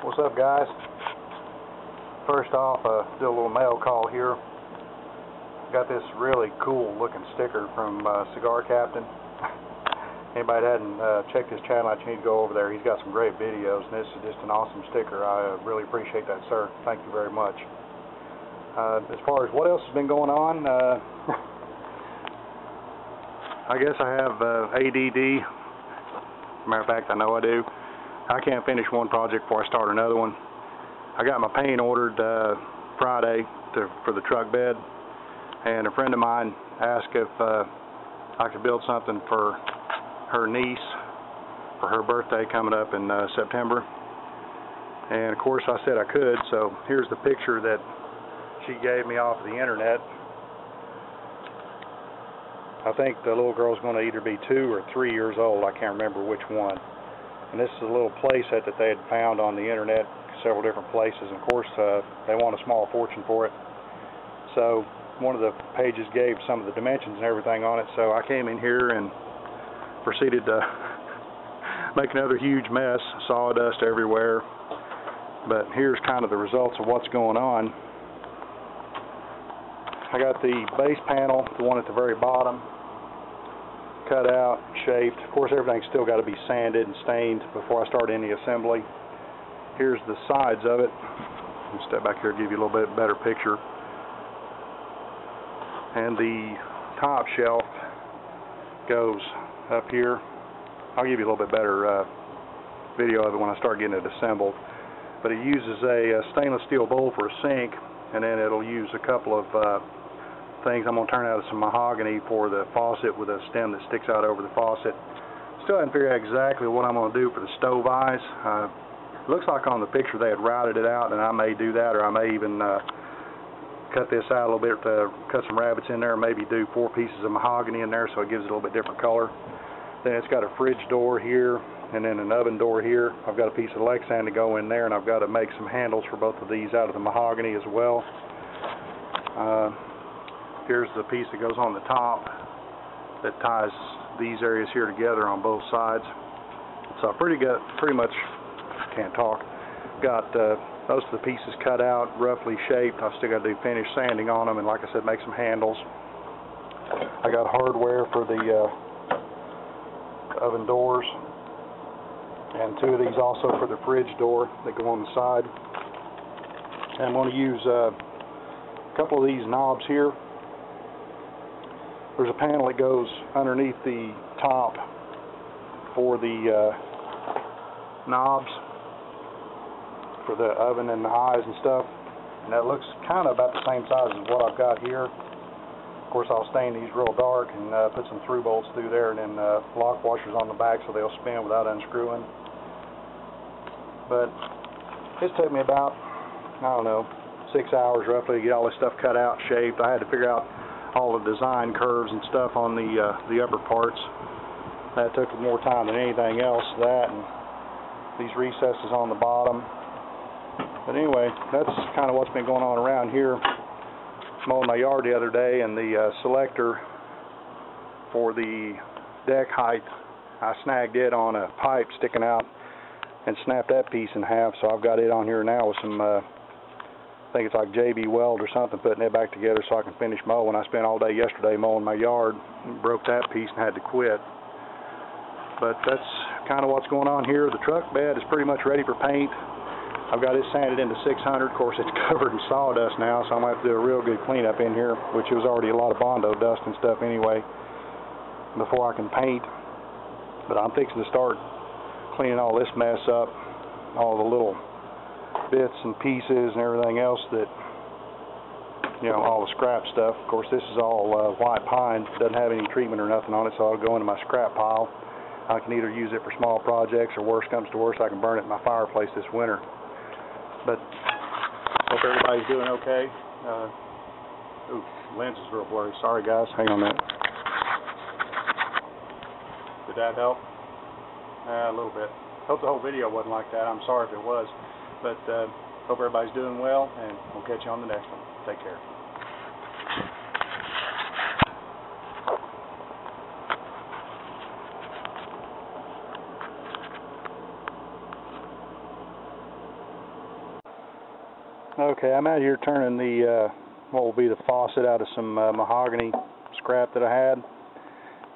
What's up, guys? First off, do a little mail call here. Got this really cool looking sticker from Cigar Captain. Anybody that hadn't checked his channel, I need to go over there. He's got some great videos, and this is just an awesome sticker. I really appreciate that, sir. Thank you very much. As far as what else has been going on, I guess I have ADD. Matter of fact, I know I do. I can't finish one project before I start another one. I got my paint ordered Friday for the truck bed, and a friend of mine asked if I could build something for her niece for her birthday coming up in September. And of course I said I could, so here's the picture that she gave me off of the internet. I think the little girl's going to either be 2 or 3 years old. I can't remember which one. And this is a little playset that they had found on the internet, several different places. And of course, they want a small fortune for it. So one of the pages gave some of the dimensions and everything on it. So I came in here and proceeded to make another huge mess, sawdust everywhere. But here's kind of the results of what's going on. I got the base panel, the one at the very bottom, cut out, shaped. Of course, everything's still got to be sanded and stained before I start any assembly. Here's the sides of it. Let me step back here and give you a little bit better picture. And the top shelf goes up here. I'll give you a little bit better video of it when I start getting it assembled. But it uses a stainless steel bowl for a sink, and then it'll use a couple of things. I'm going to turn out some mahogany for the faucet with a stem that sticks out over the faucet. Still haven't figured out exactly what I'm going to do for the stove eyes. It looks like on the picture they had routed it out, and I may do that, or I may even cut this out a little bit to cut some rabbits in there, and maybe do 4 pieces of mahogany in there so it gives it a little bit different color. Then it's got a fridge door here, and then an oven door here. I've got a piece of Lexan to go in there, and I've got to make some handles for both of these out of the mahogany as well. Here's the piece that goes on the top that ties these areas here together on both sides. So pretty much can't talk. Got most of the pieces cut out, roughly shaped. I've still got to do finish sanding on them, and like I said, make some handles. I got hardware for the oven doors, and 2 of these also for the fridge door that go on the side. And I'm going to use a couple of these knobs here. There's a panel that goes underneath the top for the knobs for the oven and the eyes and stuff, and that looks kind of about the same size as what I've got here. Of course, I'll stain these real dark and put some through bolts through there, and then lock washers on the back so they'll spin without unscrewing. But it took me about, I don't know, 6 hours roughly to get all this stuff cut out, shaped. I had to figure out all the design curves and stuff on the upper parts. That took more time than anything else, that and these recesses on the bottom. But anyway, that's kind of what's been going on around here. Mowing my yard the other day, and the selector for the deck height, I snagged it on a pipe sticking out and snapped that piece in half, so I've got it on here now with some I think it's like JB Weld or something, putting it back together so I can finish mowing. I spent all day yesterday mowing my yard, broke that piece and had to quit. But that's kind of what's going on here. The truck bed is pretty much ready for paint. I've got it sanded into 600. Of course, it's covered in sawdust now, so I'm going to have to do a real good cleanup in here, which was already a lot of Bondo dust and stuff anyway, before I can paint. But I'm fixing to start cleaning all this mess up, all the little bits and pieces and everything else that, you know, all the scrap stuff. Of course, this is all white pine, doesn't have any treatment or nothing on it, so I'll go into my scrap pile. I can either use it for small projects, or worst comes to worst, I can burn it in my fireplace this winter. But hope everybody's doing okay. Ooh, lens is real blurry. Sorry guys, hang on a minute. Did that help? A little bit. Hope the whole video wasn't like that. I'm sorry if it was. But hope everybody's doing well, and we'll catch you on the next one. Take care. Okay, I'm out here turning the what will be the faucet out of some mahogany scrap that I had.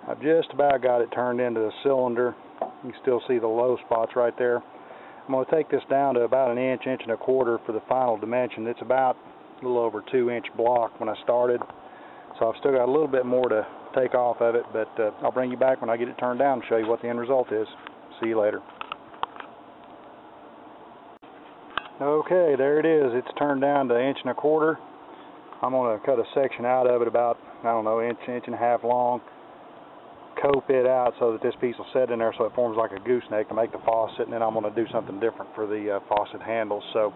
I've just about got it turned into the cylinder. You can still see the low spots right there. I'm going to take this down to about an inch, inch and a quarter for the final dimension. It's about a little over 2-inch block when I started, so I've still got a little bit more to take off of it, but I'll bring you back when I get it turned down and show you what the end result is. See you later. Okay, there it is. It's turned down to 1.25 inches. I'm going to cut a section out of it about, I don't know, inch, inch and a half long. Cope it out so that this piece will set in there so it forms like a gooseneck to make the faucet, and then I'm going to do something different for the faucet handles. So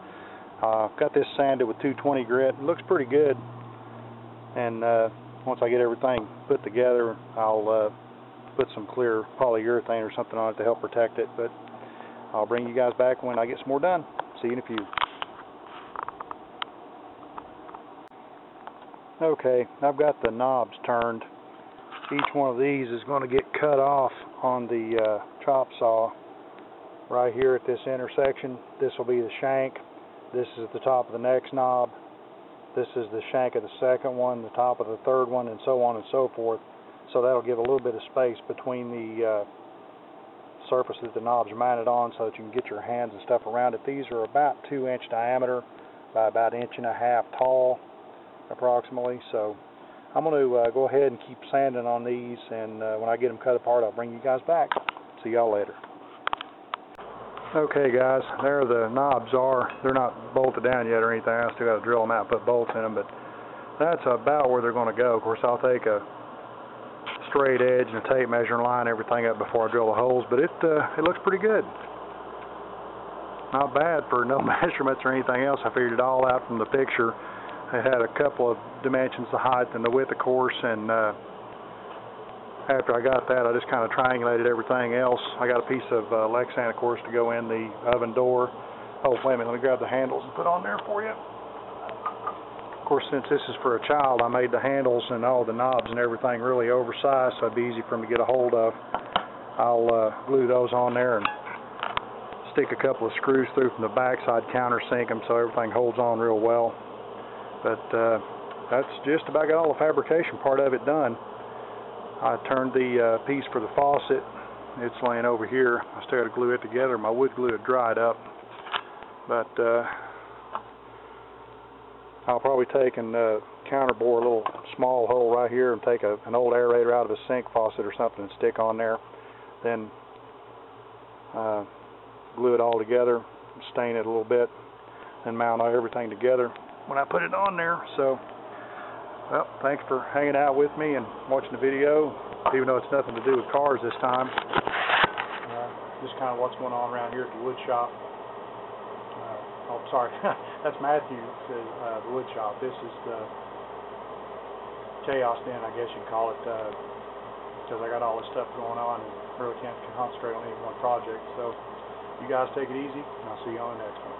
I've got this sanded with 220 grit. It looks pretty good, and once I get everything put together, I'll put some clear polyurethane or something on it to help protect it, but I'll bring you guys back when I get some more done. See you in a few. Okay, I've got the knobs turned. Each one of these is going to get cut off on the chop saw right here at this intersection. This will be the shank. This is the top of the next knob. This is the shank of the second one, the top of the third one, and so on and so forth. So that'll give a little bit of space between the surface that the knobs are mounted on so that you can get your hands and stuff around it. These are about 2-inch diameter by about 1.5 inches tall approximately. So I'm going to go ahead and keep sanding on these, and when I get them cut apart I'll bring you guys back. See y'all later. Okay guys, there the knobs are. They're not bolted down yet or anything. I still got to drill them out and put bolts in them, but that's about where they're going to go. Of course I'll take a straight edge and a tape measure and line everything up before I drill the holes, but it looks pretty good. Not bad for no measurements or anything else. I figured it all out from the picture. It had a couple of dimensions, the height and the width of course, and after I got that I just kind of triangulated everything else. I got a piece of Lexan of course to go in the oven door. Oh wait a minute, let me grab the handles and put on there for you. Of course, since this is for a child, I made the handles and all the knobs and everything really oversized, so it'd be easy for him to get a hold of. I'll glue those on there and stick a couple of screws through from the back so I'd countersink them so everything holds on real well. But that's just about got all the fabrication part of it done. I turned the piece for the faucet. It's laying over here. I still got to glue it together. My wood glue had dried up, but I'll probably take and counterbore a little small hole right here and take an old aerator out of a sink faucet or something and stick on there. Then glue it all together, stain it a little bit, and mount everything together when I put it on there. So, well, thanks for hanging out with me and watching the video, even though it's nothing to do with cars this time. Just kind of what's going on around here at the wood shop. Oh, sorry, that's Matthew, the wood shop. This is the chaos den, I guess you'd call it, because I got all this stuff going on and really can't concentrate on any one project. So you guys take it easy, and I'll see you on the next one.